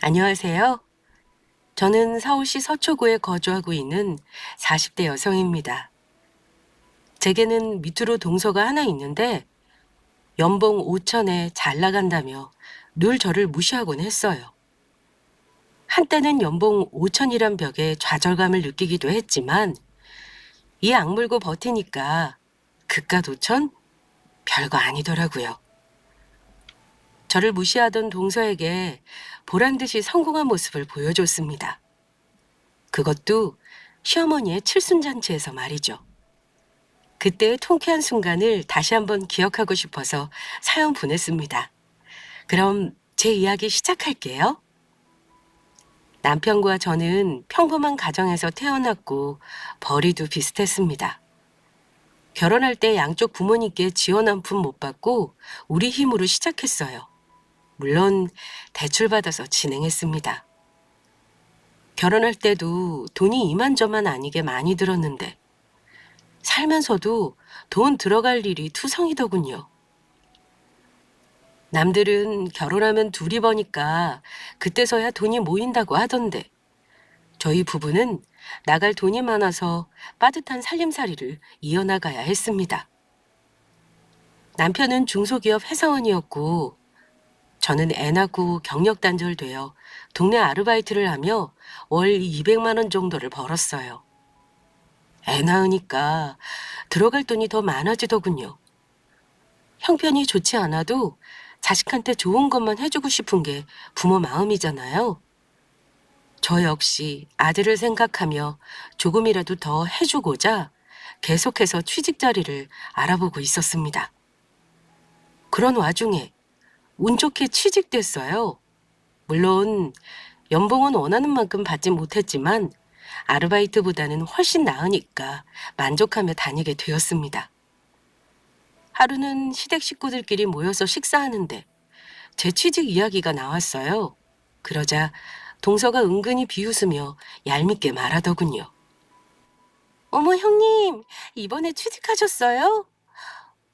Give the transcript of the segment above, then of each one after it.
안녕하세요. 저는 서울시 서초구에 거주하고 있는 40대 여성입니다. 제게는 밑으로 동서가 하나 있는데 연봉 5천에 잘 나간다며 늘 저를 무시하곤 했어요. 한때는 연봉 5천이란 벽에 좌절감을 느끼기도 했지만 이 악물고 버티니까 그깟 5천? 별거 아니더라고요. 저를 무시하던 동서에게 보란 듯이 성공한 모습을 보여줬습니다. 그것도 시어머니의 칠순잔치에서 말이죠. 그때의 통쾌한 순간을 다시 한번 기억하고 싶어서 사연 보냈습니다. 그럼 제 이야기 시작할게요. 남편과 저는 평범한 가정에서 태어났고 벌이도 비슷했습니다. 결혼할 때 양쪽 부모님께 지원 한 푼 못 받고 우리 힘으로 시작했어요. 물론 대출받아서 진행했습니다. 결혼할 때도 돈이 이만저만 아니게 많이 들었는데 살면서도 돈 들어갈 일이 투성이더군요. 남들은 결혼하면 둘이 버니까 그때서야 돈이 모인다고 하던데 저희 부부는 나갈 돈이 많아서 빠듯한 살림살이를 이어나가야 했습니다. 남편은 중소기업 회사원이었고 저는 애 낳고 경력 단절되어 동네 아르바이트를 하며 월 200만 원 정도를 벌었어요. 애 낳으니까 들어갈 돈이 더 많아지더군요. 형편이 좋지 않아도 자식한테 좋은 것만 해주고 싶은 게 부모 마음이잖아요. 저 역시 아들을 생각하며 조금이라도 더 해주고자 계속해서 취직 자리를 알아보고 있었습니다. 그런 와중에 운 좋게 취직됐어요. 물론 연봉은 원하는 만큼 받지 못했지만 아르바이트보다는 훨씬 나으니까 만족하며 다니게 되었습니다. 하루는 시댁 식구들끼리 모여서 식사하는데 제 취직 이야기가 나왔어요. 그러자 동서가 은근히 비웃으며 얄밉게 말하더군요. 어머 형님, 이번에 취직하셨어요?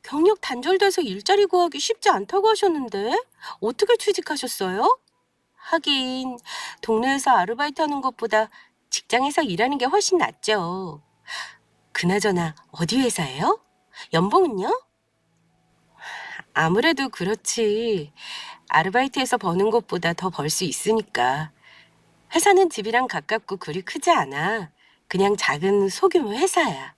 경력 단절돼서 일자리 구하기 쉽지 않다고 하셨는데 어떻게 취직하셨어요? 하긴 동네에서 아르바이트 하는 것보다 직장에서 일하는 게 훨씬 낫죠. 그나저나 어디 회사예요? 연봉은요? 아무래도 그렇지. 아르바이트에서 버는 것보다 더 벌 수 있으니까. 회사는 집이랑 가깝고 그리 크지 않아. 그냥 작은 소규모 회사야.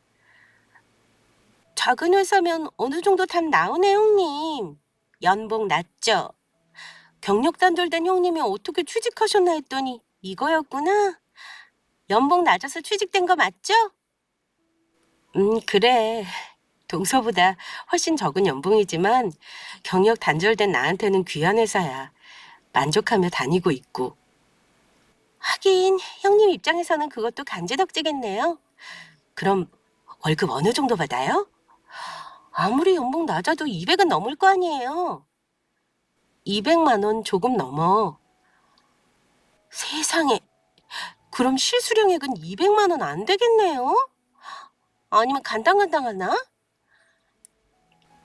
작은 회사면 어느 정도 답 나오네, 형님. 연봉 낮죠? 경력 단절된 형님이 어떻게 취직하셨나 했더니 이거였구나. 연봉 낮아서 취직된 거 맞죠? 그래. 동서보다 훨씬 적은 연봉이지만 경력 단절된 나한테는 귀한 회사야. 만족하며 다니고 있고. 하긴 형님 입장에서는 그것도 간지덕지겠네요. 그럼 월급 어느 정도 받아요? 아무리 연봉 낮아도 200은 넘을 거 아니에요. 200만 원 조금 넘어. 세상에. 그럼 실수령액은 200만 원 안 되겠네요? 아니면 간당간당하나?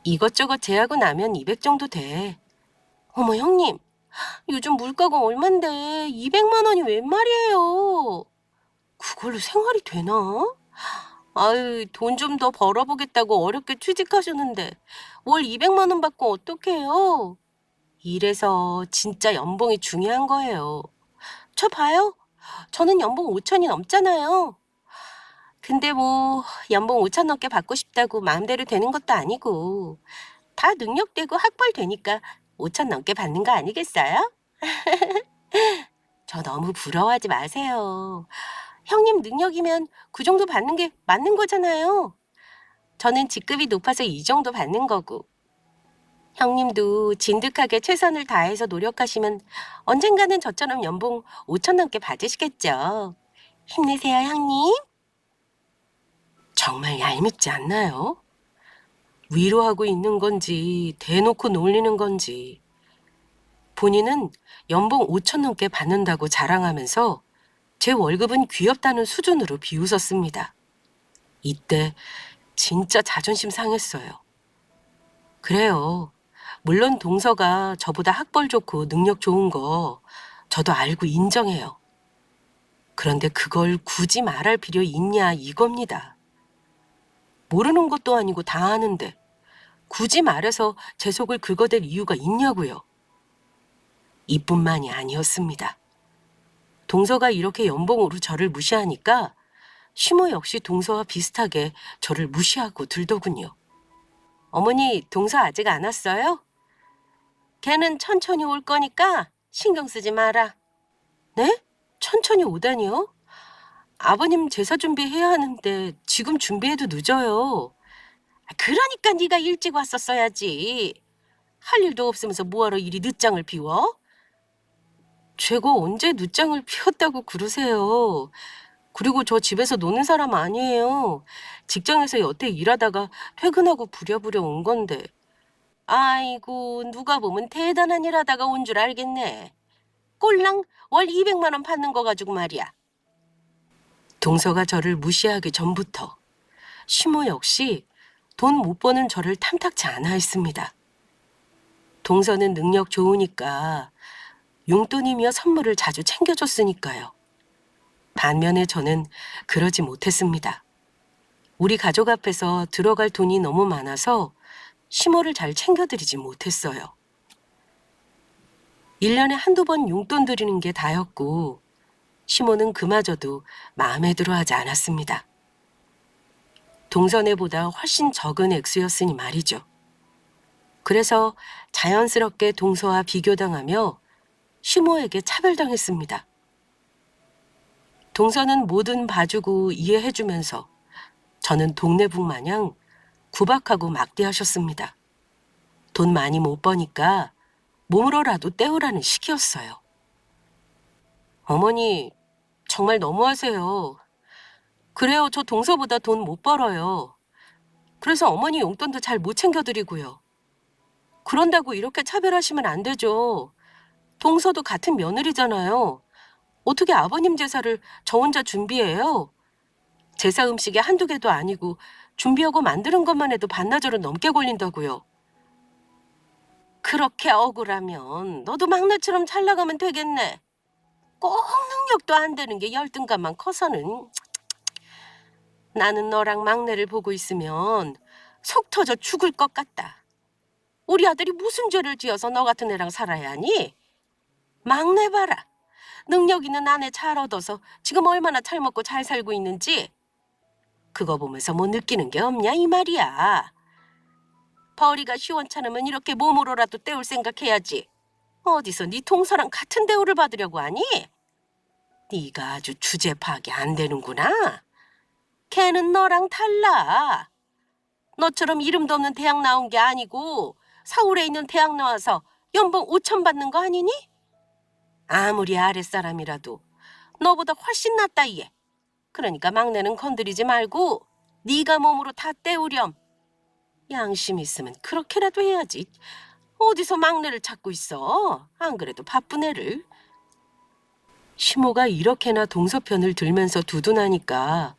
이것저것 제하고 나면 200 정도 돼. 어머 형님, 요즘 물가가 얼만데 200만 원이 웬 말이에요? 그걸로 생활이 되나? 아유, 돈 좀 더 벌어보겠다고 어렵게 취직하셨는데 월 200만 원 받고 어떡해요? 이래서 진짜 연봉이 중요한 거예요. 저 봐요. 저는 연봉 5천이 넘잖아요. 근데 뭐 연봉 5천 넘게 받고 싶다고 마음대로 되는 것도 아니고 다 능력되고 학벌되니까 5천 넘게 받는 거 아니겠어요? 저 너무 부러워하지 마세요. 형님 능력이면 그 정도 받는 게 맞는 거잖아요. 저는 직급이 높아서 이 정도 받는 거고. 형님도 진득하게 최선을 다해서 노력하시면 언젠가는 저처럼 연봉 5천 넘게 받으시겠죠. 힘내세요, 형님. 정말 얄밉지 않나요? 위로하고 있는 건지 대놓고 놀리는 건지. 본인은 연봉 5천 넘게 받는다고 자랑하면서 제 월급은 귀엽다는 수준으로 비웃었습니다. 이때 진짜 자존심 상했어요. 그래요. 물론 동서가 저보다 학벌 좋고 능력 좋은 거 저도 알고 인정해요. 그런데 그걸 굳이 말할 필요 있냐 이겁니다. 모르는 것도 아니고 다 아는데 굳이 말해서 제 속을 긁어댈 이유가 있냐고요. 이뿐만이 아니었습니다. 동서가 이렇게 연봉으로 저를 무시하니까 시모 역시 동서와 비슷하게 저를 무시하고 들더군요. 어머니, 동서 아직 안 왔어요? 걔는 천천히 올 거니까 신경 쓰지 마라. 네? 천천히 오다니요? 아버님 제사 준비해야 하는데 지금 준비해도 늦어요. 그러니까 네가 일찍 왔었어야지. 할 일도 없으면서 뭐하러 이리 늦장을 비워? 제가 언제 늦장을 피웠다고 그러세요. 그리고 저 집에서 노는 사람 아니에요. 직장에서 여태 일하다가 퇴근하고 부랴부랴 온 건데. 아이고, 누가 보면 대단한 일 하다가 온 줄 알겠네. 꼴랑 월 200만 원 받는 거 가지고 말이야. 동서가 저를 무시하기 전부터 시모 역시 돈 못 버는 저를 탐탁치 않아 했습니다. 동서는 능력 좋으니까 용돈이며 선물을 자주 챙겨줬으니까요. 반면에 저는 그러지 못했습니다. 우리 가족 앞에서 들어갈 돈이 너무 많아서 시모를 잘 챙겨드리지 못했어요. 1년에 한두 번 용돈 드리는 게 다였고 시모는 그마저도 마음에 들어 하지 않았습니다. 동서네보다 훨씬 적은 액수였으니 말이죠. 그래서 자연스럽게 동서와 비교당하며 시모에게 차별당했습니다. 동서는 뭐든 봐주고 이해해주면서 저는 동네북 마냥 구박하고 막대하셨습니다. 돈 많이 못 버니까 몸으로라도 때우라는 식이었어요. 어머니, 정말 너무하세요. 그래요, 저 동서보다 돈 못 벌어요. 그래서 어머니 용돈도 잘 못 챙겨드리고요. 그런다고 이렇게 차별하시면 안 되죠. 동서도 같은 며느리잖아요. 어떻게 아버님 제사를 저 혼자 준비해요? 제사 음식이 한두 개도 아니고 준비하고 만드는 것만 해도 반나절은 넘게 걸린다고요. 그렇게 억울하면 너도 막내처럼 잘 나가면 되겠네. 꼭 능력도 안 되는 게 열등감만 커서는. 나는 너랑 막내를 보고 있으면 속 터져 죽을 것 같다. 우리 아들이 무슨 죄를 지어서 너 같은 애랑 살아야 하니? 막내 봐라. 능력 있는 아내 잘 얻어서 지금 얼마나 잘 먹고 잘 살고 있는지 그거 보면서 뭐 느끼는 게 없냐 이 말이야. 벌이가 시원찮으면 이렇게 몸으로라도 때울 생각해야지. 어디서 네 동서랑 같은 대우를 받으려고 하니? 네가 아주 주제 파악이 안 되는구나. 걔는 너랑 달라. 너처럼 이름도 없는 대학 나온 게 아니고 서울에 있는 대학 나와서 연봉 5천 받는 거 아니니? 아무리 아랫사람이라도 너보다 훨씬 낫다 얘. 그러니까 막내는 건드리지 말고 네가 몸으로 다 때우렴. 양심 있으면 그렇게라도 해야지. 어디서 막내를 찾고 있어. 안 그래도 바쁜 애를. 시모가 이렇게나 동서 편을 들면서 두둔하니까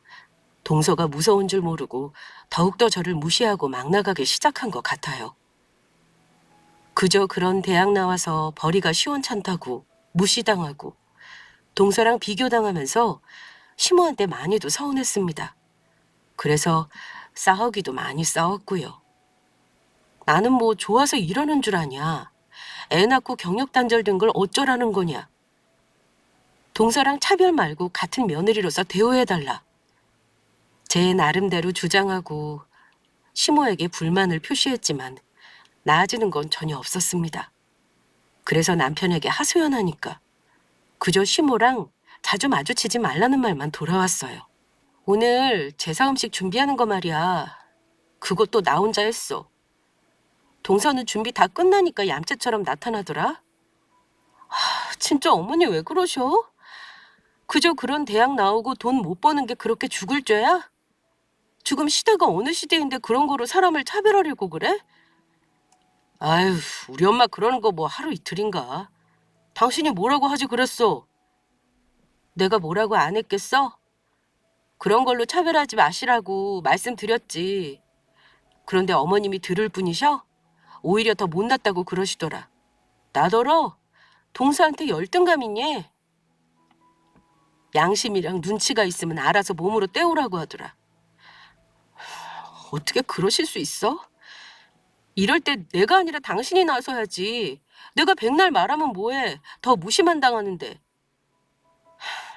동서가 무서운 줄 모르고 더욱더 저를 무시하고 막 나가기 시작한 것 같아요. 그저 그런 대학 나와서 벌이가 시원찮다고 무시당하고 동서랑 비교당하면서 시모한테 많이도 서운했습니다. 그래서 싸우기도 많이 싸웠고요. 나는 뭐 좋아서 이러는 줄 아냐. 애 낳고 경력 단절된 걸 어쩌라는 거냐. 동서랑 차별 말고 같은 며느리로서 대우해달라. 제 나름대로 주장하고 시모에게 불만을 표시했지만 나아지는 건 전혀 없었습니다. 그래서 남편에게 하소연하니까 그저 시모랑 자주 마주치지 말라는 말만 돌아왔어요. 오늘 제사 음식 준비하는 거 말이야. 그것도 나 혼자 했어. 동서는 준비 다 끝나니까 얌체처럼 나타나더라. 진짜 어머니 왜 그러셔? 그저 그런 대학 나오고 돈 못 버는 게 그렇게 죽을 죄야? 지금 시대가 어느 시대인데 그런 거로 사람을 차별하려고 그래? 아유, 우리 엄마 그러는 거 뭐 하루 이틀인가. 당신이 뭐라고 하지 그랬어? 내가 뭐라고 안 했겠어? 그런 걸로 차별하지 마시라고 말씀드렸지. 그런데 어머님이 들을 뿐이셔? 오히려 더 못났다고 그러시더라. 나더러 동서한테 열등감 있니? 양심이랑 눈치가 있으면 알아서 몸으로 때우라고 하더라. 어떻게 그러실 수 있어? 이럴 때 내가 아니라 당신이 나서야지. 내가 백날 말하면 뭐해. 더 무시만 당하는데.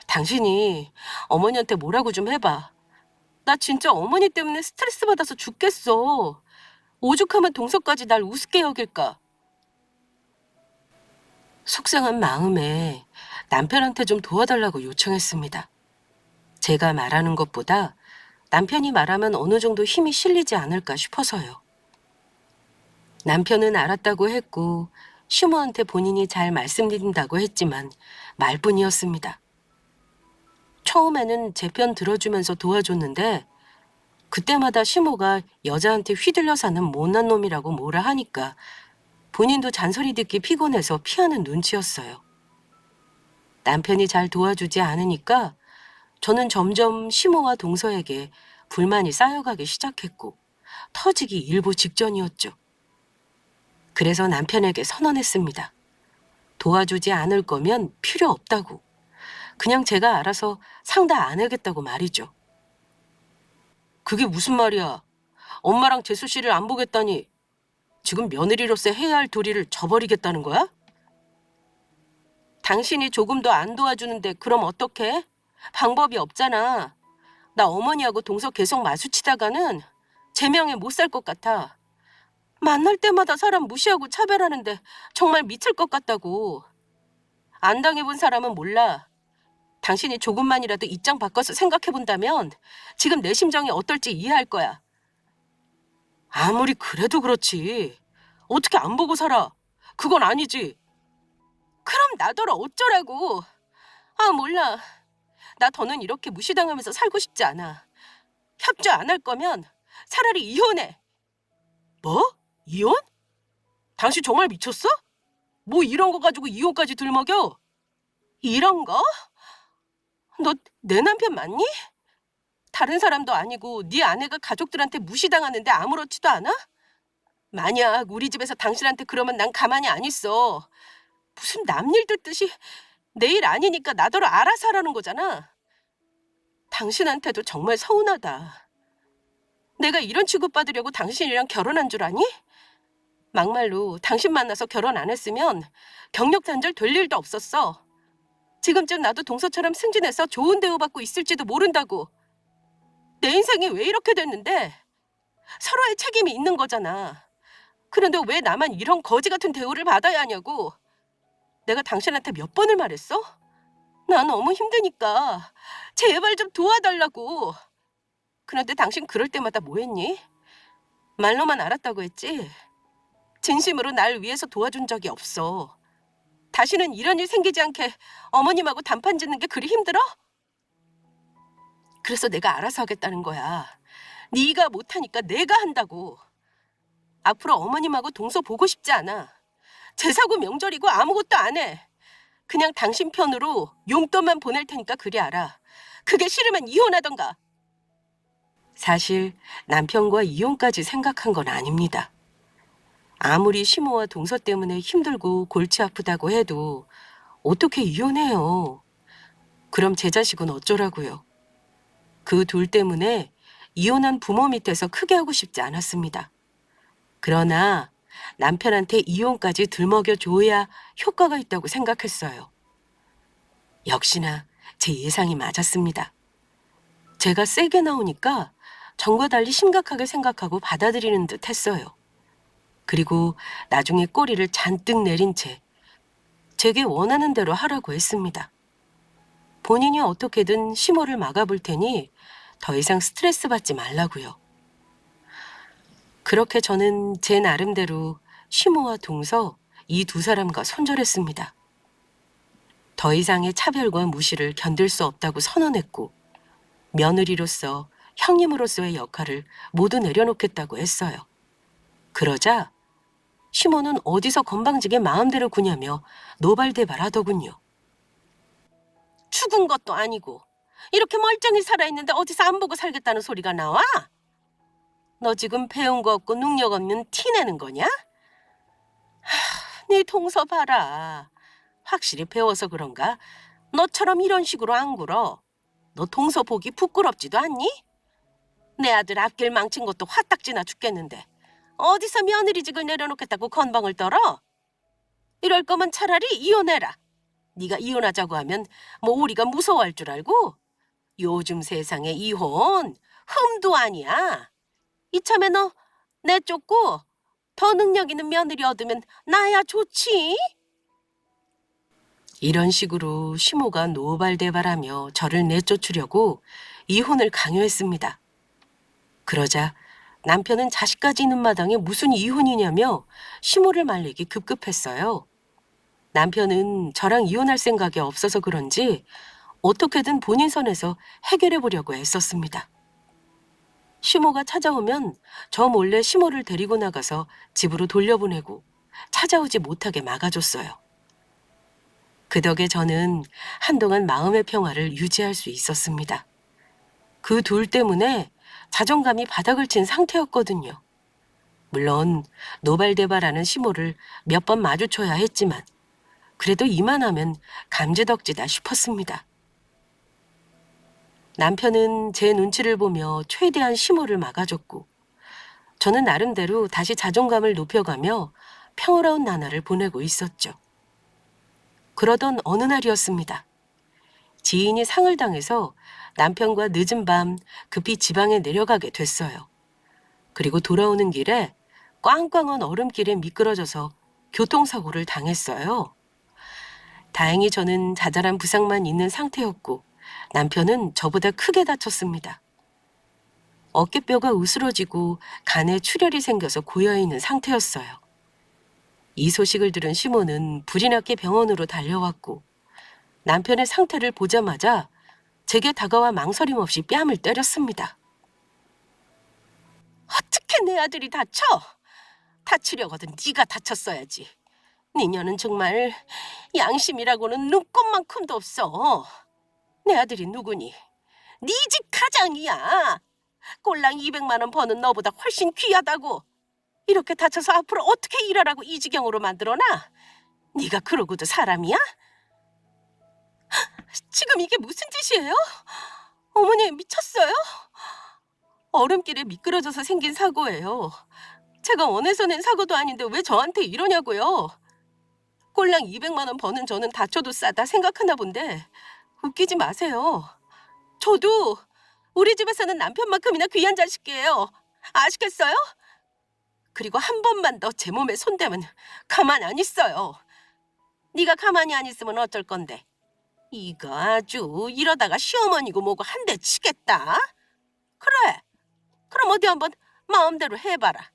당신이 어머니한테 뭐라고 좀 해봐. 나 진짜 어머니 때문에 스트레스 받아서 죽겠어. 오죽하면 동서까지 날 우습게 여길까. 속상한 마음에 남편한테 좀 도와달라고 요청했습니다. 제가 말하는 것보다 남편이 말하면 어느 정도 힘이 실리지 않을까 싶어서요. 남편은 알았다고 했고 시모한테 본인이 잘 말씀드린다고 했지만 말뿐이었습니다. 처음에는 제 편 들어주면서 도와줬는데 그때마다 시모가 여자한테 휘둘려 사는 못난 놈이라고 뭐라 하니까 본인도 잔소리 듣기 피곤해서 피하는 눈치였어요. 남편이 잘 도와주지 않으니까 저는 점점 시모와 동서에게 불만이 쌓여가기 시작했고 터지기 일보 직전이었죠. 그래서 남편에게 선언했습니다. 도와주지 않을 거면 필요 없다고. 그냥 제가 알아서 상담 안 하겠다고 말이죠. 그게 무슨 말이야? 엄마랑 재수 씨를 안 보겠다니 지금 며느리로서 해야 할 도리를 저버리겠다는 거야? 당신이 조금도 안 도와주는데 그럼 어떡해? 방법이 없잖아. 나 어머니하고 동서 계속 마주치다가는 제 명에 못 살 것 같아. 만날 때마다 사람 무시하고 차별하는데 정말 미칠 것 같다고. 안 당해본 사람은 몰라. 당신이 조금만이라도 입장 바꿔서 생각해본다면 지금 내 심정이 어떨지 이해할 거야. 아무리 그래도 그렇지. 어떻게 안 보고 살아? 그건 아니지. 그럼 나더러 어쩌라고. 아, 몰라. 나 더는 이렇게 무시당하면서 살고 싶지 않아. 협조 안 할 거면 차라리 이혼해. 뭐? 이혼? 당신 정말 미쳤어? 뭐 이런 거 가지고 이혼까지 들먹여? 이런 거? 너 내 남편 맞니? 다른 사람도 아니고 네 아내가 가족들한테 무시당하는데 아무렇지도 않아? 만약 우리 집에서 당신한테 그러면 난 가만히 안 있어. 무슨 남일 듣듯이 내 일 아니니까 나더러 알아서 하라는 거잖아. 당신한테도 정말 서운하다. 내가 이런 취급받으려고 당신이랑 결혼한 줄 아니? 막말로 당신 만나서 결혼 안 했으면 경력 단절 될 일도 없었어. 지금쯤 나도 동서처럼 승진해서 좋은 대우받고 있을지도 모른다고. 내 인생이 왜 이렇게 됐는데? 서로의 책임이 있는 거잖아. 그런데 왜 나만 이런 거지 같은 대우를 받아야 하냐고. 내가 당신한테 몇 번을 말했어? 나 너무 힘드니까 제발 좀 도와달라고. 그런데 당신 그럴 때마다 뭐 했니? 말로만 알았다고 했지? 진심으로 날 위해서 도와준 적이 없어. 다시는 이런 일 생기지 않게 어머님하고 단판 짓는 게 그리 힘들어? 그래서 내가 알아서 하겠다는 거야. 네가 못하니까 내가 한다고. 앞으로 어머님하고 동서 보고 싶지 않아. 제사고 명절이고 아무것도 안 해. 그냥 당신 편으로 용돈만 보낼 테니까 그리 알아. 그게 싫으면 이혼하던가. 사실 남편과 이혼까지 생각한 건 아닙니다. 아무리 시모와 동서 때문에 힘들고 골치 아프다고 해도 어떻게 이혼해요? 그럼 제 자식은 어쩌라고요? 그 둘 때문에 이혼한 부모 밑에서 크게 하고 싶지 않았습니다. 그러나 남편한테 이혼까지 들먹여 줘야 효과가 있다고 생각했어요. 역시나 제 예상이 맞았습니다. 제가 세게 나오니까 전과 달리 심각하게 생각하고 받아들이는 듯 했어요. 그리고 나중에 꼬리를 잔뜩 내린 채 제게 원하는 대로 하라고 했습니다. 본인이 어떻게든 시모를 막아볼 테니 더 이상 스트레스 받지 말라고요. 그렇게 저는 제 나름대로 시모와 동서 이 두 사람과 손절했습니다. 더 이상의 차별과 무시를 견딜 수 없다고 선언했고 며느리로서 형님으로서의 역할을 모두 내려놓겠다고 했어요. 그러자 시모는 어디서 건방지게 마음대로 구냐며 노발대발하더군요. 죽은 것도 아니고 이렇게 멀쩡히 살아있는데 어디서 안 보고 살겠다는 소리가 나와? 너 지금 배운 거 없고 능력 없는 티 내는 거냐? 네 동서 봐라. 확실히 배워서 그런가? 너처럼 이런 식으로 안 굴어. 너 동서 보기 부끄럽지도 않니? 내 아들 앞길 망친 것도 화딱지나 죽겠는데 어디서 며느리직을 내려놓겠다고 건방을 떨어? 이럴 거면 차라리 이혼해라. 네가 이혼하자고 하면 뭐 우리가 무서워할 줄 알고? 요즘 세상에 이혼 흠도 아니야. 이참에 너 내쫓고 더 능력 있는 며느리 얻으면 나야 좋지. 이런 식으로 시모가 노발대발하며 저를 내쫓으려고 이혼을 강요했습니다. 그러자 남편은 자식까지 있는 마당에 무슨 이혼이냐며 시모를 말리기 급급했어요. 남편은 저랑 이혼할 생각이 없어서 그런지 어떻게든 본인 선에서 해결해 보려고 애썼습니다. 시모가 찾아오면 저 몰래 시모를 데리고 나가서 집으로 돌려보내고 찾아오지 못하게 막아줬어요. 그 덕에 저는 한동안 마음의 평화를 유지할 수 있었습니다. 그 둘 때문에 자존감이 바닥을 친 상태였거든요. 물론 노발대발하는 시모를 몇 번 마주쳐야 했지만 그래도 이만하면 감지덕지다 싶었습니다. 남편은 제 눈치를 보며 최대한 시모를 막아줬고 저는 나름대로 다시 자존감을 높여가며 평화로운 나날을 보내고 있었죠. 그러던 어느 날이었습니다. 지인이 상을 당해서 남편과 늦은 밤 급히 지방에 내려가게 됐어요. 그리고 돌아오는 길에 꽝꽝한 얼음길에 미끄러져서 교통사고를 당했어요. 다행히 저는 자잘한 부상만 있는 상태였고 남편은 저보다 크게 다쳤습니다. 어깨뼈가 으스러지고 간에 출혈이 생겨서 고여있는 상태였어요. 이 소식을 들은 시모는 불이 났게 병원으로 달려왔고 남편의 상태를 보자마자 제게 다가와 망설임 없이 뺨을 때렸습니다. 어떻게 내 아들이 다쳐? 다치려거든 네가 다쳤어야지. 니녀는 정말 양심이라고는 눈꼽만큼도 없어. 내 아들이 누구니? 네 집 가장이야. 꼴랑 200만 원 버는 너보다 훨씬 귀하다고. 이렇게 다쳐서 앞으로 어떻게 일하라고 이 지경으로 만들어놔? 네가 그러고도 사람이야? 지금 이게 무슨 짓이에요? 어머니 미쳤어요? 얼음길에 미끄러져서 생긴 사고예요. 제가 원해서 낸 사고도 아닌데 왜 저한테 이러냐고요. 꼴랑 200만 원 버는 저는 다쳐도 싸다 생각하나 본데 웃기지 마세요. 저도 우리 집에서는 남편만큼이나 귀한 자식이에요. 아시겠어요? 그리고 한 번만 더 제 몸에 손대면 가만 안 있어요. 네가 가만히 안 있으면 어쩔 건데. 이거 아주 이러다가 시어머니고 뭐고 한 대 치겠다. 그래. 그럼 어디 한번 마음대로 해봐라.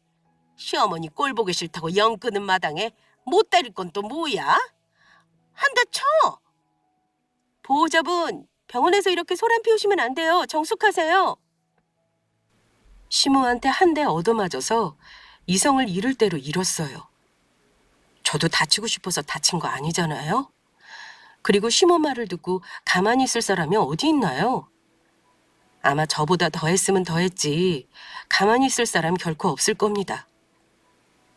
시어머니 꼴 보기 싫다고 영 끄는 마당에 못 때릴 건 또 뭐야? 한 대 쳐. 보호자분, 병원에서 이렇게 소란 피우시면 안 돼요. 정숙하세요. 시모한테 한 대 얻어맞아서 이성을 잃을 대로 잃었어요. 저도 다치고 싶어서 다친 거 아니잖아요. 그리고 시모 말을 듣고 가만히 있을 사람이 어디 있나요? 아마 저보다 더 했으면 더 했지 가만히 있을 사람 결코 없을 겁니다.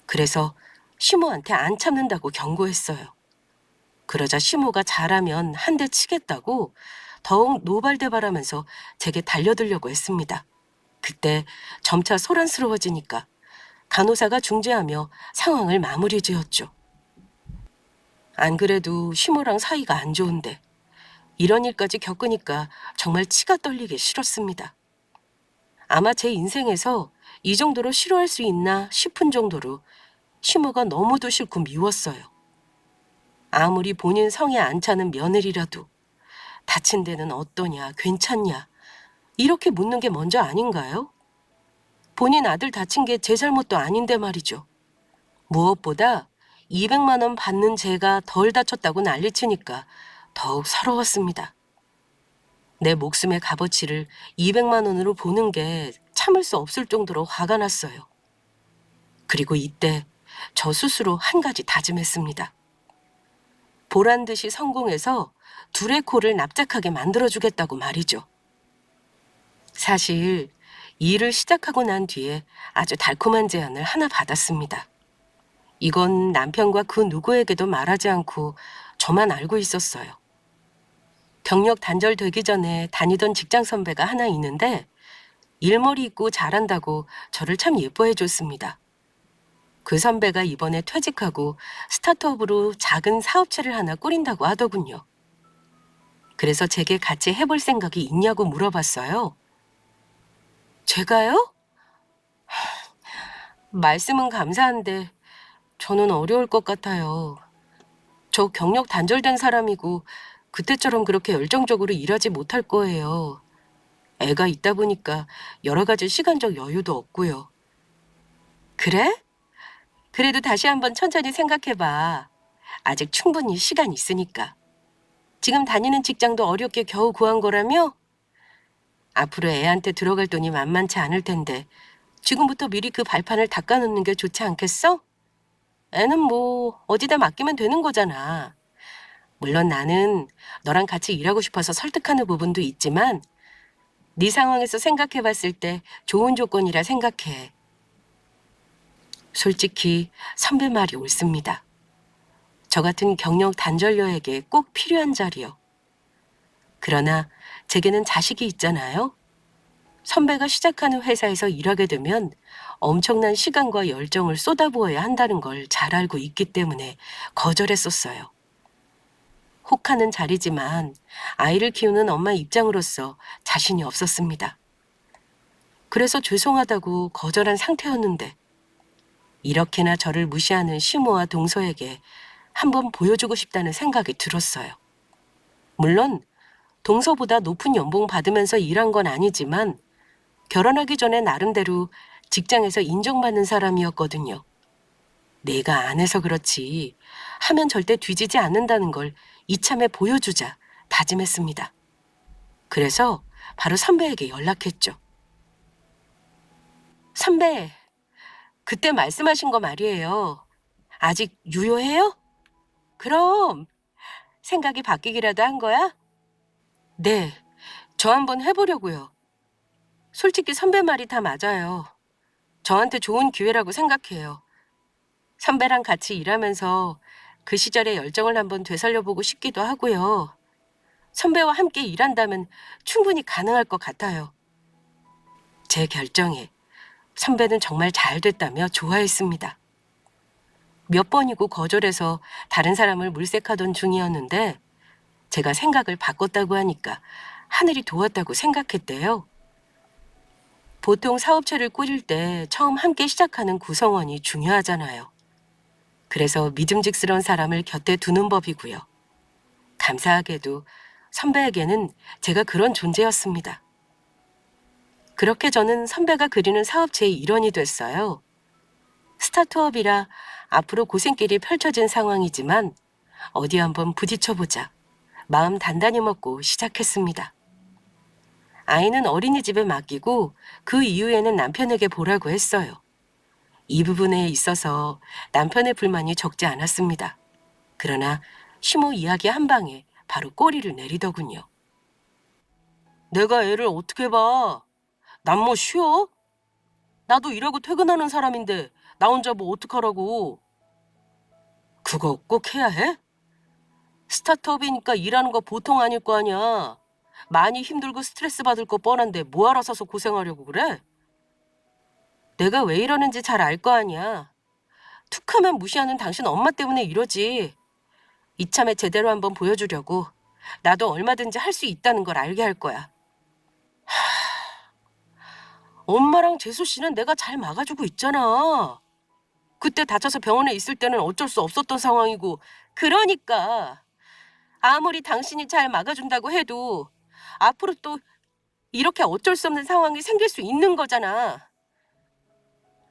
그래서 시모한테 안 참는다고 경고했어요. 그러자 시모가 잘하면 한 대 치겠다고 더욱 노발대발하면서 제게 달려들려고 했습니다. 그때 점차 소란스러워지니까 간호사가 중재하며 상황을 마무리 지었죠. 안 그래도 시모랑 사이가 안 좋은데 이런 일까지 겪으니까 정말 치가 떨리게 싫었습니다. 아마 제 인생에서 이 정도로 싫어할 수 있나 싶은 정도로 시모가 너무도 싫고 미웠어요. 아무리 본인 성에 안 차는 며느리라도 다친 데는 어떠냐, 괜찮냐 이렇게 묻는 게 먼저 아닌가요? 본인 아들 다친 게 제 잘못도 아닌데 말이죠. 무엇보다 200만 원 받는 제가 덜 다쳤다고 난리치니까 더욱 서러웠습니다. 내 목숨의 값어치를 200만 원으로 보는 게 참을 수 없을 정도로 화가 났어요. 그리고 이때 저 스스로 한 가지 다짐했습니다. 보란 듯이 성공해서 둘의 코를 납작하게 만들어주겠다고 말이죠. 사실 일을 시작하고 난 뒤에 아주 달콤한 제안을 하나 받았습니다. 이건 남편과 그 누구에게도 말하지 않고 저만 알고 있었어요. 경력 단절되기 전에 다니던 직장 선배가 하나 있는데 일머리 있고 잘한다고 저를 참 예뻐해 줬습니다. 그 선배가 이번에 퇴직하고 스타트업으로 작은 사업체를 하나 꾸린다고 하더군요. 그래서 제게 같이 해볼 생각이 있냐고 물어봤어요. 제가요? 말씀은 감사한데 저는 어려울 것 같아요. 저 경력 단절된 사람이고 그때처럼 그렇게 열정적으로 일하지 못할 거예요. 애가 있다 보니까 여러 가지 시간적 여유도 없고요. 그래? 그래도 다시 한번 천천히 생각해봐. 아직 충분히 시간 있으니까. 지금 다니는 직장도 어렵게 겨우 구한 거라며? 앞으로 애한테 들어갈 돈이 만만치 않을 텐데 지금부터 미리 그 발판을 닦아놓는 게 좋지 않겠어? 애는 뭐 어디다 맡기면 되는 거잖아. 물론 나는 너랑 같이 일하고 싶어서 설득하는 부분도 있지만 네 상황에서 생각해봤을 때 좋은 조건이라 생각해. 솔직히 선배 말이 옳습니다. 저 같은 경력 단절녀에게 꼭 필요한 자리요. 그러나 제게는 자식이 있잖아요. 선배가 시작하는 회사에서 일하게 되면 엄청난 시간과 열정을 쏟아부어야 한다는 걸 잘 알고 있기 때문에 거절했었어요. 혹하는 자리지만 아이를 키우는 엄마 입장으로서 자신이 없었습니다. 그래서 죄송하다고 거절한 상태였는데 이렇게나 저를 무시하는 시모와 동서에게 한번 보여주고 싶다는 생각이 들었어요. 물론 동서보다 높은 연봉 받으면서 일한 건 아니지만 결혼하기 전에 나름대로 직장에서 인정받는 사람이었거든요. 내가 안 해서 그렇지 하면 절대 뒤지지 않는다는 걸 이참에 보여주자 다짐했습니다. 그래서 바로 선배에게 연락했죠. 선배, 그때 말씀하신 거 말이에요. 아직 유효해요? 그럼 생각이 바뀌기라도 한 거야? 네, 저 한번 해보려고요. 솔직히 선배 말이 다 맞아요. 저한테 좋은 기회라고 생각해요. 선배랑 같이 일하면서 그 시절의 열정을 한번 되살려보고 싶기도 하고요. 선배와 함께 일한다면 충분히 가능할 것 같아요. 제 결정에 선배는 정말 잘 됐다며 좋아했습니다. 몇 번이고 거절해서 다른 사람을 물색하던 중이었는데 제가 생각을 바꿨다고 하니까 하늘이 도왔다고 생각했대요. 보통 사업체를 꾸릴 때 처음 함께 시작하는 구성원이 중요하잖아요. 그래서 믿음직스러운 사람을 곁에 두는 법이고요. 감사하게도 선배에게는 제가 그런 존재였습니다. 그렇게 저는 선배가 그리는 사업체의 일원이 됐어요. 스타트업이라 앞으로 고생길이 펼쳐진 상황이지만 어디 한번 부딪혀보자. 마음 단단히 먹고 시작했습니다. 아이는 어린이집에 맡기고 그 이후에는 남편에게 보라고 했어요. 이 부분에 있어서 남편의 불만이 적지 않았습니다. 그러나 시모 이야기 한 방에 바로 꼬리를 내리더군요. 내가 애를 어떻게 봐? 난 뭐 쉬어? 나도 일하고 퇴근하는 사람인데 나 혼자 뭐 어떡하라고. 그거 꼭 해야 해? 스타트업이니까 일하는 거 보통 아닐 거 아니야. 많이 힘들고 스트레스 받을 거 뻔한데 뭐하러 사서 고생하려고 그래? 내가 왜 이러는지 잘 알 거 아니야. 툭하면 무시하는 당신 엄마 때문에 이러지. 이참에 제대로 한번 보여주려고. 나도 얼마든지 할 수 있다는 걸 알게 할 거야. 엄마랑 재수 씨는 내가 잘 막아주고 있잖아. 그때 다쳐서 병원에 있을 때는 어쩔 수 없었던 상황이고. 그러니까 아무리 당신이 잘 막아준다고 해도 앞으로 또 이렇게 어쩔 수 없는 상황이 생길 수 있는 거잖아.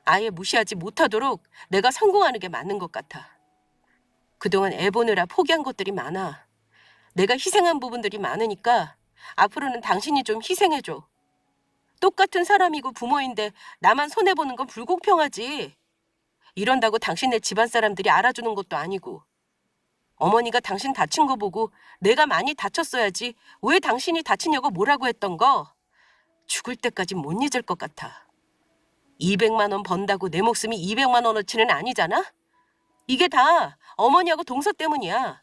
아예 무시하지 못하도록 내가 성공하는 게 맞는 것 같아. 그동안 애 보느라 포기한 것들이 많아. 내가 희생한 부분들이 많으니까 앞으로는 당신이 좀 희생해줘. 똑같은 사람이고 부모인데 나만 손해보는 건 불공평하지. 이런다고 당신네 집안 사람들이 알아주는 것도 아니고. 어머니가 당신 다친 거 보고 내가 많이 다쳤어야지 왜 당신이 다치냐고 뭐라고 했던 거 죽을 때까지 못 잊을 것 같아. 200만 원 번다고 내 목숨이 200만 원어치는 아니잖아? 이게 다 어머니하고 동서 때문이야.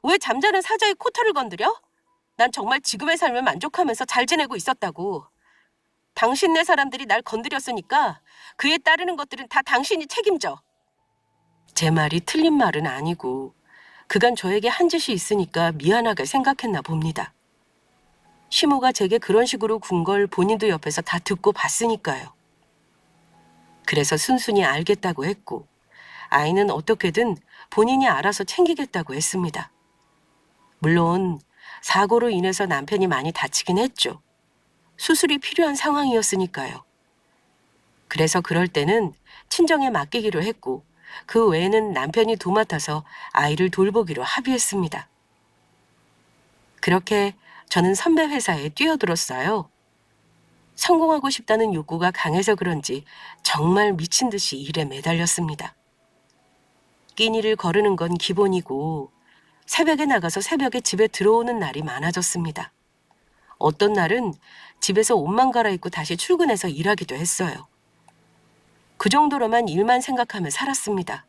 왜 잠자는 사자의 코털을 건드려? 난 정말 지금의 삶을 만족하면서 잘 지내고 있었다고. 당신네 사람들이 날 건드렸으니까 그에 따르는 것들은 다 당신이 책임져. 제 말이 틀린 말은 아니고 그간 저에게 한 짓이 있으니까 미안하게 생각했나 봅니다. 시모가 제게 그런 식으로 군 걸 본인도 옆에서 다 듣고 봤으니까요. 그래서 순순히 알겠다고 했고 아이는 어떻게든 본인이 알아서 챙기겠다고 했습니다. 물론 사고로 인해서 남편이 많이 다치긴 했죠. 수술이 필요한 상황이었으니까요. 그래서 그럴 때는 친정에 맡기기로 했고 그 외에는 남편이 도맡아서 아이를 돌보기로 합의했습니다. 그렇게 저는 선배 회사에 뛰어들었어요. 성공하고 싶다는 욕구가 강해서 그런지 정말 미친 듯이 일에 매달렸습니다. 끼니를 거르는 건 기본이고 새벽에 나가서 새벽에 집에 들어오는 날이 많아졌습니다. 어떤 날은 집에서 옷만 갈아입고 다시 출근해서 일하기도 했어요. 그 정도로만 일만 생각하며 살았습니다.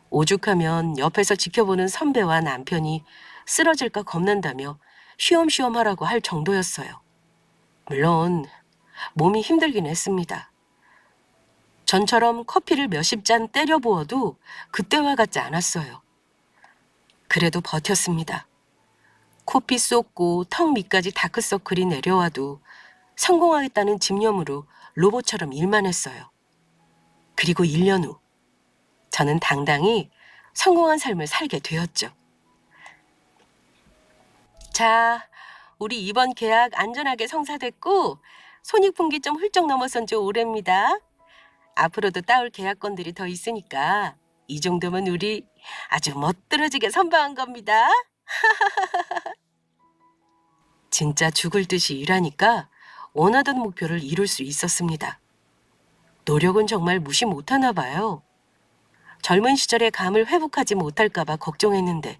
오죽하면 옆에서 지켜보는 선배와 남편이 쓰러질까 겁난다며 쉬엄쉬엄 하라고 할 정도였어요. 물론 몸이 힘들긴 했습니다. 전처럼 커피를 몇십 잔 때려 부어도 그때와 같지 않았어요. 그래도 버텼습니다. 코피 쏟고 턱 밑까지 다크서클이 내려와도 성공하겠다는 집념으로 로봇처럼 일만 했어요. 그리고 1년 후 저는 당당히 성공한 삶을 살게 되었죠. 자, 우리 이번 계약 안전하게 성사됐고 손익분기 좀 훌쩍 넘어선 지 오래입니다. 앞으로도 따올 계약건들이 더 있으니까 이 정도면 우리 아주 멋들어지게 선방한 겁니다. 진짜 죽을 듯이 일하니까 원하던 목표를 이룰 수 있었습니다. 노력은 정말 무시 못하나 봐요. 젊은 시절의 감을 회복하지 못할까 봐 걱정했는데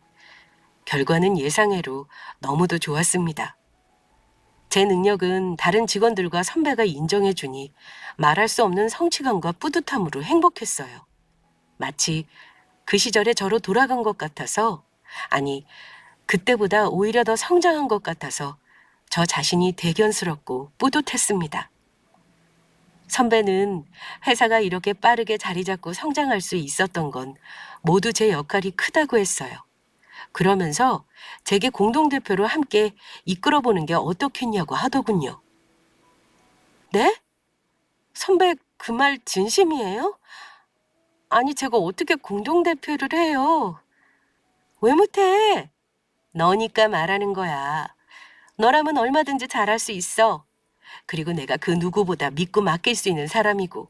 결과는 예상외로 너무도 좋았습니다. 제 능력은 다른 직원들과 선배가 인정해주니 말할 수 없는 성취감과 뿌듯함으로 행복했어요. 마치 그 시절에 저로 돌아간 것 같아서, 아니, 그때보다 오히려 더 성장한 것 같아서 저 자신이 대견스럽고 뿌듯했습니다. 선배는 회사가 이렇게 빠르게 자리 잡고 성장할 수 있었던 건 모두 제 역할이 크다고 했어요. 그러면서 제게 공동대표로 함께 이끌어보는 게 어떻겠냐고 하더군요. 네? 선배 그 말 진심이에요? 아니 제가 어떻게 공동대표를 해요? 왜 못해? 너니까 말하는 거야. 너라면 얼마든지 잘할 수 있어. 그리고 내가 그 누구보다 믿고 맡길 수 있는 사람이고.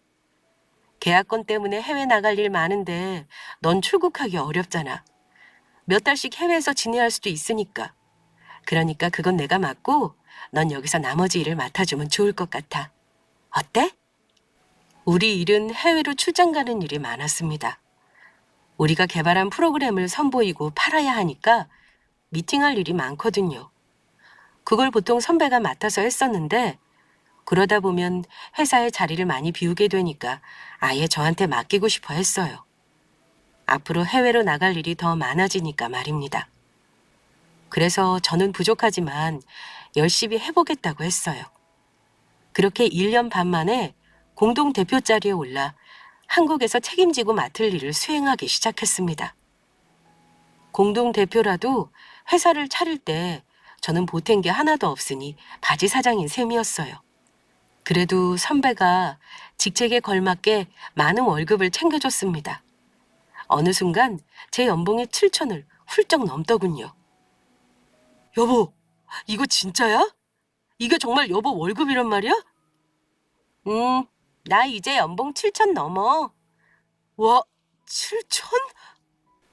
계약건 때문에 해외 나갈 일 많은데 넌 출국하기 어렵잖아. 몇 달씩 해외에서 지내야 할 수도 있으니까. 그러니까 그건 내가 맡고 넌 여기서 나머지 일을 맡아주면 좋을 것 같아. 어때? 우리 일은 해외로 출장 가는 일이 많았습니다. 우리가 개발한 프로그램을 선보이고 팔아야 하니까 미팅할 일이 많거든요. 그걸 보통 선배가 맡아서 했었는데 그러다 보면 회사에 자리를 많이 비우게 되니까 아예 저한테 맡기고 싶어 했어요. 앞으로 해외로 나갈 일이 더 많아지니까 말입니다. 그래서 저는 부족하지만 열심히 해보겠다고 했어요. 그렇게 1년 반 만에 공동대표 자리에 올라 한국에서 책임지고 맡을 일을 수행하기 시작했습니다. 공동대표라도 회사를 차릴 때 저는 보탠 게 하나도 없으니 바지 사장인 셈이었어요. 그래도 선배가 직책에 걸맞게 많은 월급을 챙겨줬습니다. 어느 순간 제 연봉이 7천을 훌쩍 넘더군요. 여보, 이거 진짜야? 이게 정말 여보 월급이란 말이야? 나 이제 연봉 7천 넘어. 와, 7천?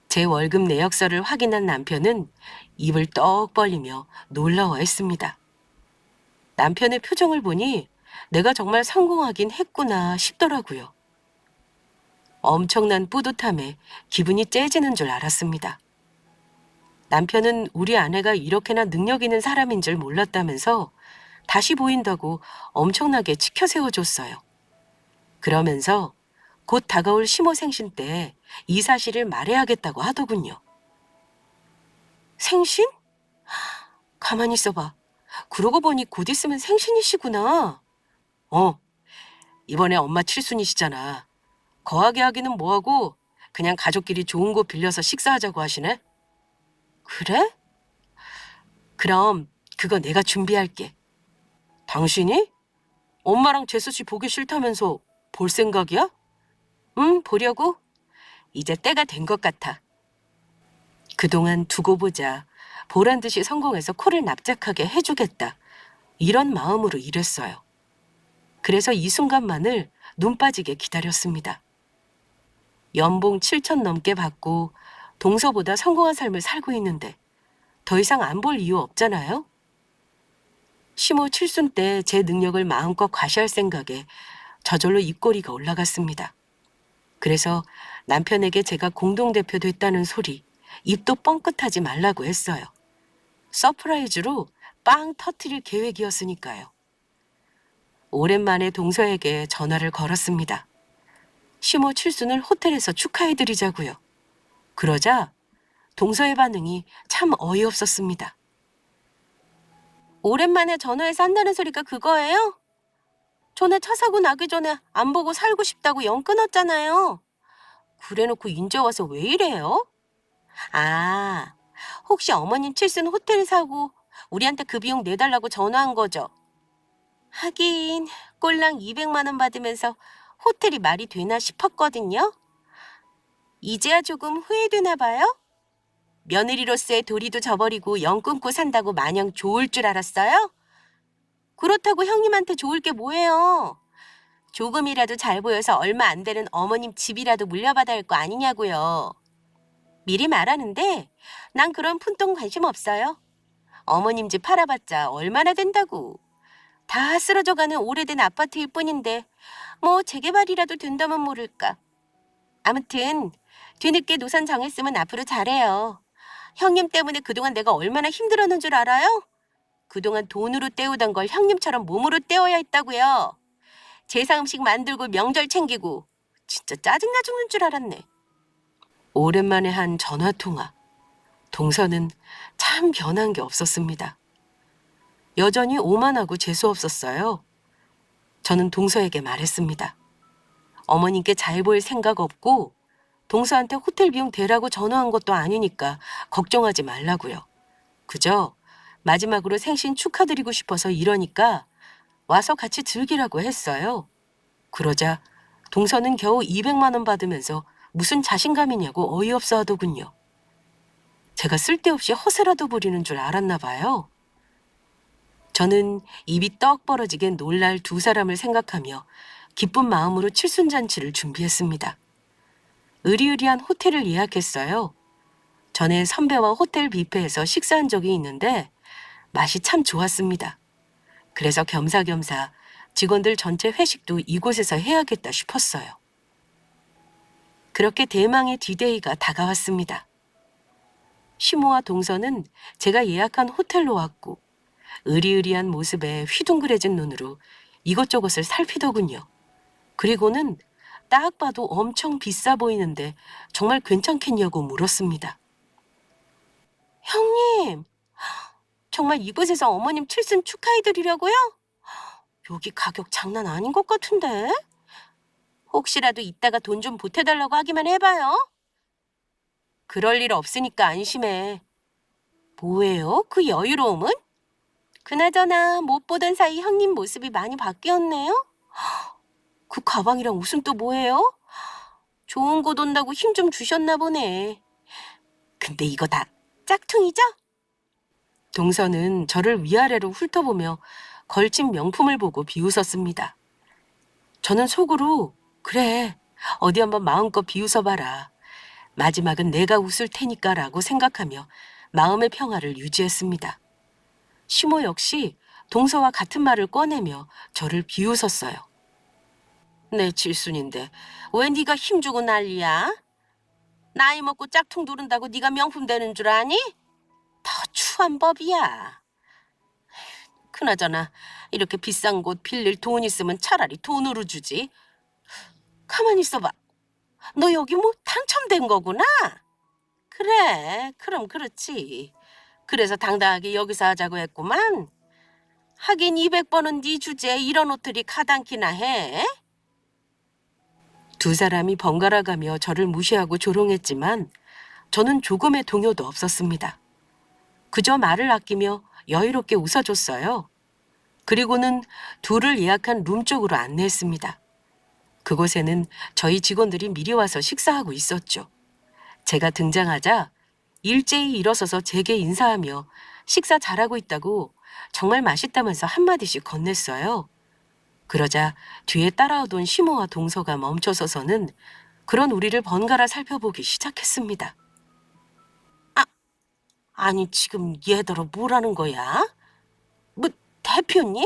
제 월급 내역서를 확인한 남편은 입을 떡 벌리며 놀라워했습니다. 남편의 표정을 보니 내가 정말 성공하긴 했구나 싶더라고요. 엄청난 뿌듯함에 기분이 째지는 줄 알았습니다. 남편은 우리 아내가 이렇게나 능력 있는 사람인 줄 몰랐다면서 다시 보인다고 엄청나게 치켜 세워줬어요. 그러면서 곧 다가올 심호생신 때 이 사실을 말해야겠다고 하더군요. 생신? 가만히 있어봐. 그러고 보니 곧 있으면 생신이시구나. 어, 이번에 엄마 칠순이시잖아. 거하게 하기는 뭐하고 그냥 가족끼리 좋은 곳 빌려서 식사하자고 하시네. 그래? 그럼 그거 내가 준비할게. 당신이? 엄마랑 재수 씨 보기 싫다면서 볼 생각이야? 응, 보려고? 이제 때가 된 것 같아. 그동안 두고 보자. 보란 듯이 성공해서 코를 납작하게 해주겠다. 이런 마음으로 일했어요. 그래서 이 순간만을 눈 빠지게 기다렸습니다. 연봉 7천 넘게 받고 동서보다 성공한 삶을 살고 있는데 더 이상 안 볼 이유 없잖아요? 시모 칠순 때 제 능력을 마음껏 과시할 생각에 저절로 입꼬리가 올라갔습니다. 그래서 남편에게 제가 공동대표 됐다는 소리, 입도 뻥끗하지 말라고 했어요. 서프라이즈로 빵 터트릴 계획이었으니까요. 오랜만에 동서에게 전화를 걸었습니다. 시모 칠순을 호텔에서 축하해드리자고요. 그러자 동서의 반응이 참 어이없었습니다. 오랜만에 전화해서 한다는 소리가 그거예요? 전에 차 사고 나기 전에 안 보고 살고 싶다고 연 끊었잖아요. 그래놓고 인제 와서 왜 이래요? 아, 혹시 어머님 칠순 호텔 사고 우리한테 그 비용 내달라고 전화한 거죠? 하긴 꼴랑 200만 원 받으면서 호텔이 말이 되나 싶었거든요. 이제야 조금 후회되나 봐요? 며느리로서의 도리도 저버리고 연 끊고 산다고 마냥 좋을 줄 알았어요? 그렇다고 형님한테 좋을 게 뭐예요? 조금이라도 잘 보여서 얼마 안 되는 어머님 집이라도 물려받아야 할 거 아니냐고요. 미리 말하는데 난 그런 푼돈 관심 없어요. 어머님 집 팔아봤자 얼마나 된다고. 다 쓰러져가는 오래된 아파트일 뿐인데 뭐 재개발이라도 된다면 모를까. 아무튼 뒤늦게 노선 정했으면 앞으로 잘해요. 형님 때문에 그동안 내가 얼마나 힘들었는 줄 알아요? 그동안 돈으로 때우던 걸 형님처럼 몸으로 때워야 했다고요. 제사 음식 만들고 명절 챙기고 진짜 짜증나 죽는 줄 알았네. 오랜만에 한 전화통화. 동서는 참 변한 게 없었습니다. 여전히 오만하고 재수 없었어요. 저는 동서에게 말했습니다. 어머님께 잘 보일 생각 없고 동서한테 호텔 비용 대라고 전화한 것도 아니니까 걱정하지 말라고요. 그저 마지막으로 생신 축하드리고 싶어서 이러니까 와서 같이 즐기라고 했어요. 그러자 동서는 겨우 200만 원 받으면서 무슨 자신감이냐고 어이없어 하더군요. 제가 쓸데없이 허세라도 부리는 줄 알았나 봐요. 저는 입이 떡 벌어지게 놀랄 두 사람을 생각하며 기쁜 마음으로 칠순잔치를 준비했습니다. 으리으리한 호텔을 예약했어요. 전에 선배와 호텔 뷔페에서 식사한 적이 있는데 맛이 참 좋았습니다. 그래서 겸사겸사 직원들 전체 회식도 이곳에서 해야겠다 싶었어요. 그렇게 대망의 디데이가 다가왔습니다. 시모와 동서는 제가 예약한 호텔로 왔고 으리으리한 모습에 휘둥그레진 눈으로 이것저것을 살피더군요. 그리고는 딱 봐도 엄청 비싸 보이는데 정말 괜찮겠냐고 물었습니다. 형님, 정말 이곳에서 어머님 칠순 축하해드리려고요? 여기 가격 장난 아닌 것 같은데? 혹시라도 이따가 돈 좀 보태달라고 하기만 해봐요. 그럴 일 없으니까 안심해. 뭐예요? 그 여유로움은? 그나저나 못 보던 사이 형님 모습이 많이 바뀌었네요? 그 가방이랑 옷은 또 뭐예요? 좋은 곳 온다고 힘 좀 주셨나 보네. 근데 이거 다 짝퉁이죠? 동서는 저를 위아래로 훑어보며 걸친 명품을 보고 비웃었습니다. 저는 속으로 그래, 어디 한번 마음껏 비웃어봐라. 마지막은 내가 웃을 테니까라고 생각하며 마음의 평화를 유지했습니다. 시모 역시 동서와 같은 말을 꺼내며 저를 비웃었어요. 내 칠순인데 왜 네가 힘주고 난리야? 나이 먹고 짝퉁 두른다고 네가 명품 되는 줄 아니? 더 추한 법이야. 그나저나 이렇게 비싼 곳 빌릴 돈 있으면 차라리 돈으로 주지. 가만히 있어봐. 너 여기 뭐 당첨된 거구나? 그래, 그럼 그렇지. 그래서 당당하게 여기서 하자고 했구만. 하긴 200번은 네 주제에 이런 옷들이 가당키나 해. 두 사람이 번갈아가며 저를 무시하고 조롱했지만 저는 조금의 동요도 없었습니다. 그저 말을 아끼며 여유롭게 웃어줬어요. 그리고는 둘을 예약한 룸 쪽으로 안내했습니다. 그곳에는 저희 직원들이 미리 와서 식사하고 있었죠. 제가 등장하자 일제히 일어서서 제게 인사하며 식사 잘하고 있다고 정말 맛있다면서 한마디씩 건넸어요. 그러자 뒤에 따라오던 시모와 동서가 멈춰서서는 그런 우리를 번갈아 살펴보기 시작했습니다. 아, 아니 지금 얘들어 뭐라는 거야? 뭐 대표님?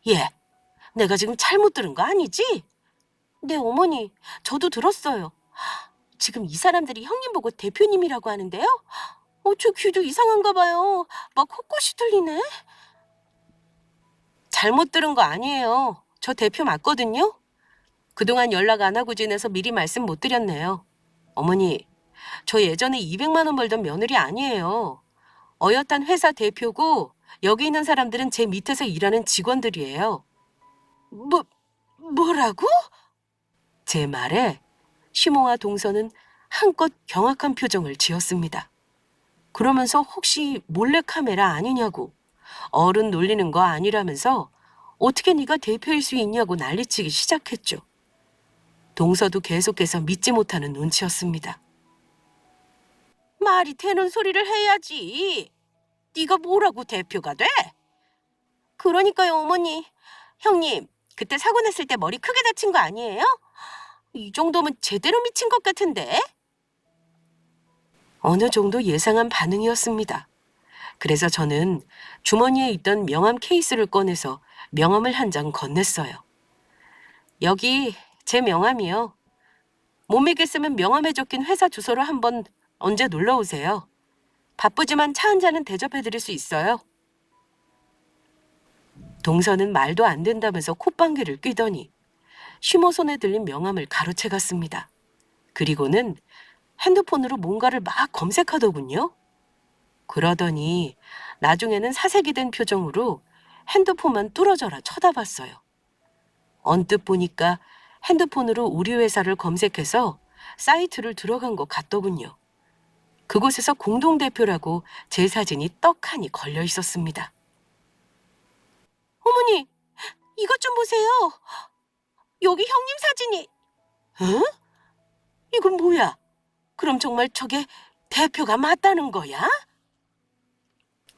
예, 내가 지금 잘못 들은 거 아니지? 네 어머니, 저도 들었어요. 지금 이 사람들이 형님 보고 대표님이라고 하는데요? 저 귀도 이상한가 봐요. 막 콧꽃이 들리네. 잘못 들은 거 아니에요. 저 대표 맞거든요. 그동안 연락 안 하고 지내서 미리 말씀 못 드렸네요. 어머니, 저 예전에 200만 원 벌던 며느리 아니에요. 어엿한 회사 대표고 여기 있는 사람들은 제 밑에서 일하는 직원들이에요. 뭐라고? 제 말에 시모와 동서는 한껏 경악한 표정을 지었습니다. 그러면서 혹시 몰래카메라 아니냐고, 어른 놀리는 거 아니라면서 어떻게 네가 대표일 수 있냐고 난리치기 시작했죠. 동서도 계속해서 믿지 못하는 눈치였습니다. 말이 되는 소리를 해야지. 네가 뭐라고 대표가 돼? 그러니까요, 어머니. 형님, 그때 사고 났을 때 머리 크게 다친 거 아니에요? 이 정도면 제대로 미친 것 같은데? 어느 정도 예상한 반응이었습니다. 그래서 저는 주머니에 있던 명함 케이스를 꺼내서 명함을 한 장 건넸어요. 여기 제 명함이요. 못 믿겠으면 명함에 적힌 회사 주소로 한번 언제 놀러 오세요. 바쁘지만 차 한 잔은 대접해드릴 수 있어요. 동서는 말도 안 된다면서 콧방귀를 뀌더니 시모 손에 들린 명함을 가로채 갔습니다. 그리고는 핸드폰으로 뭔가를 막 검색하더군요. 그러더니 나중에는 사색이 된 표정으로 핸드폰만 뚫어져라 쳐다봤어요. 언뜻 보니까 핸드폰으로 우리 회사를 검색해서 사이트를 들어간 것 같더군요. 그곳에서 공동대표라고 제 사진이 떡하니 걸려 있었습니다. 어머니, 이것 좀 보세요. 여기 형님 사진이. 응? 이건 뭐야? 그럼 정말 저게 대표가 맞다는 거야?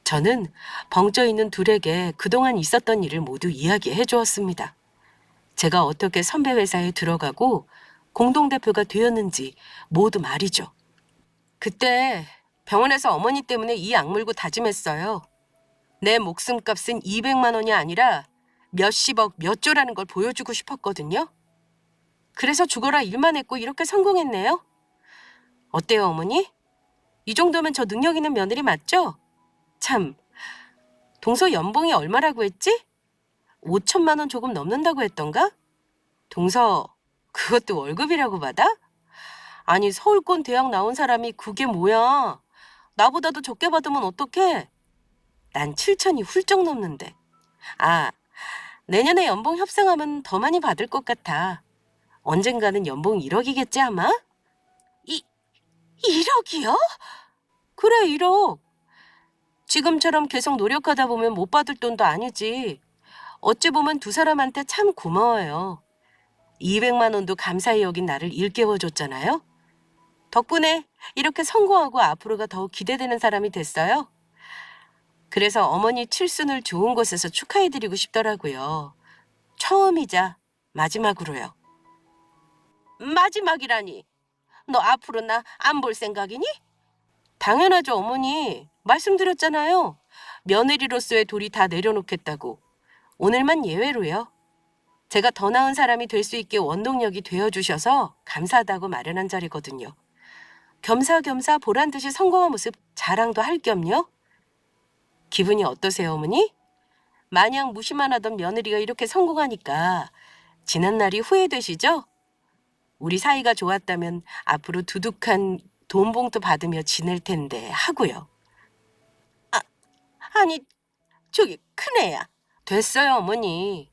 저는 벙쪄 있는 둘에게 그동안 있었던 일을 모두 이야기해 주었습니다. 제가 어떻게 선배 회사에 들어가고 공동대표가 되었는지 모두 말이죠. 그때 병원에서 어머니 때문에 이 악물고 다짐했어요. 내 목숨값은 200만 원이 아니라 몇십억, 몇 조라는 걸 보여주고 싶었거든요. 그래서 죽어라 일만 했고 이렇게 성공했네요. 어때요, 어머니? 이 정도면 저 능력 있는 며느리 맞죠? 참, 동서 연봉이 얼마라고 했지? 5천만 원 조금 넘는다고 했던가? 동서, 그것도 월급이라고 받아? 아니, 서울권 대학 나온 사람이 그게 뭐야? 나보다도 적게 받으면 어떡해? 난 7천이 훌쩍 넘는데. 아, 내년에 연봉 협상하면 더 많이 받을 것 같아. 언젠가는 연봉 1억이겠지 아마? 1억이요? 그래, 1억. 지금처럼 계속 노력하다 보면 못 받을 돈도 아니지. 어찌 보면 두 사람한테 참 고마워요. 200만 원도 감사히 여긴 나를 일깨워줬잖아요. 덕분에 이렇게 성공하고 앞으로가 더욱 기대되는 사람이 됐어요. 그래서 어머니 칠순을 좋은 곳에서 축하해드리고 싶더라고요. 처음이자 마지막으로요. 마지막이라니. 너 앞으로 나 안 볼 생각이니? 당연하죠, 어머니. 말씀드렸잖아요. 며느리로서의 도리 다 내려놓겠다고. 오늘만 예외로요. 제가 더 나은 사람이 될 수 있게 원동력이 되어주셔서 감사하다고 마련한 자리거든요. 겸사겸사 보란듯이 성공한 모습 자랑도 할 겸요. 기분이 어떠세요, 어머니? 마냥 무시만 하던 며느리가 이렇게 성공하니까 지난 날이 후회되시죠? 우리 사이가 좋았다면 앞으로 두둑한 돈 봉투 받으며 지낼 텐데 하고요. 아니, 저기 큰애야. 됐어요, 어머니.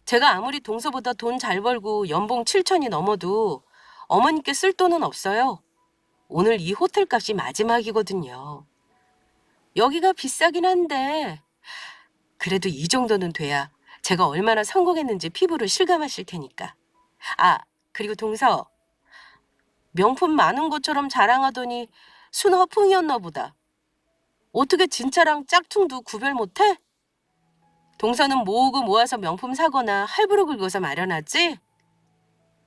제가 아무리 동서보다 돈 잘 벌고 연봉 7천이 넘어도 어머니께 쓸 돈은 없어요. 오늘 이 호텔 값이 마지막이거든요. 여기가 비싸긴 한데 그래도 이 정도는 돼야 제가 얼마나 성공했는지 피부로 실감하실 테니까. 아, 그리고 동서. 명품 많은 것처럼 자랑하더니 순허풍이었나 보다. 어떻게 진짜랑 짝퉁도 구별 못해? 동서는 모으고 모아서 명품 사거나 할부로 긁어서 마련하지?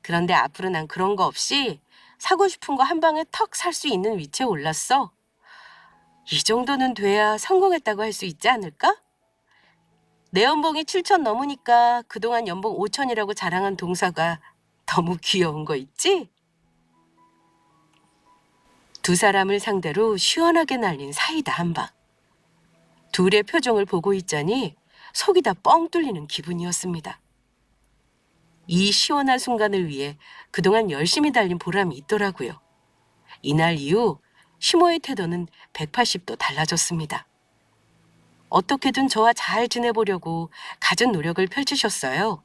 그런데 앞으로 난 그런 거 없이 사고 싶은 거 한 방에 턱 살 수 있는 위치에 올랐어. 이 정도는 돼야 성공했다고 할 수 있지 않을까? 내 연봉이 7천 넘으니까 그동안 연봉 5천이라고 자랑한 동서가 너무 귀여운 거 있지? 두 사람을 상대로 시원하게 날린 사이다 한 방. 둘의 표정을 보고 있자니 속이 다 뻥 뚫리는 기분이었습니다. 이 시원한 순간을 위해 그동안 열심히 달린 보람이 있더라고요. 이날 이후 시모의 태도는 180도 달라졌습니다. 어떻게든 저와 잘 지내보려고 갖은 노력을 펼치셨어요.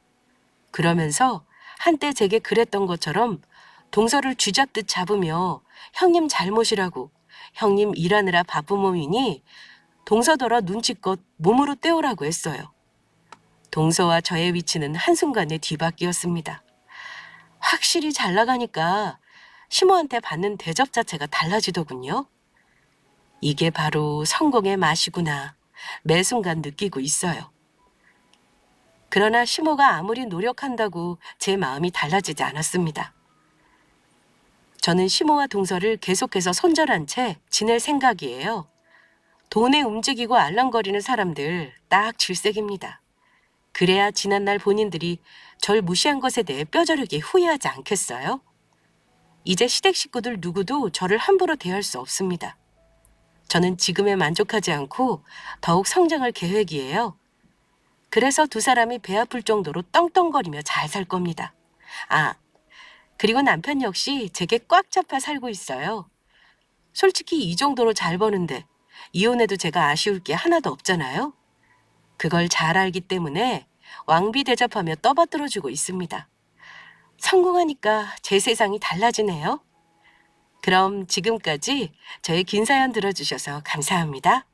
그러면서 한때 제게 그랬던 것처럼 동서를 쥐잡듯 잡으며 형님 잘못이라고, 형님 일하느라 바쁜 몸이니 동서더러 눈치껏 몸으로 때우라고 했어요. 동서와 저의 위치는 한순간에 뒤바뀌었습니다. 확실히 잘 나가니까 시모한테 받는 대접 자체가 달라지더군요. 이게 바로 성공의 맛이구나. 매 순간 느끼고 있어요. 그러나 시모가 아무리 노력한다고 제 마음이 달라지지 않았습니다. 저는 시모와 동서를 계속해서 손절한 채 지낼 생각이에요. 돈에 움직이고 알랑거리는 사람들 딱 질색입니다. 그래야 지난날 본인들이 절 무시한 것에 대해 뼈저리게 후회하지 않겠어요? 이제 시댁 식구들 누구도 저를 함부로 대할 수 없습니다. 저는 지금에 만족하지 않고 더욱 성장할 계획이에요. 그래서 두 사람이 배 아플 정도로 떵떵거리며 잘 살 겁니다. 아, 그리고 남편 역시 제게 꽉 잡아 살고 있어요. 솔직히 이 정도로 잘 버는데 이혼해도 제가 아쉬울 게 하나도 없잖아요. 그걸 잘 알기 때문에 왕비 대접하며 떠받들어주고 있습니다. 성공하니까 제 세상이 달라지네요. 그럼 지금까지 저의 긴 사연 들어주셔서 감사합니다.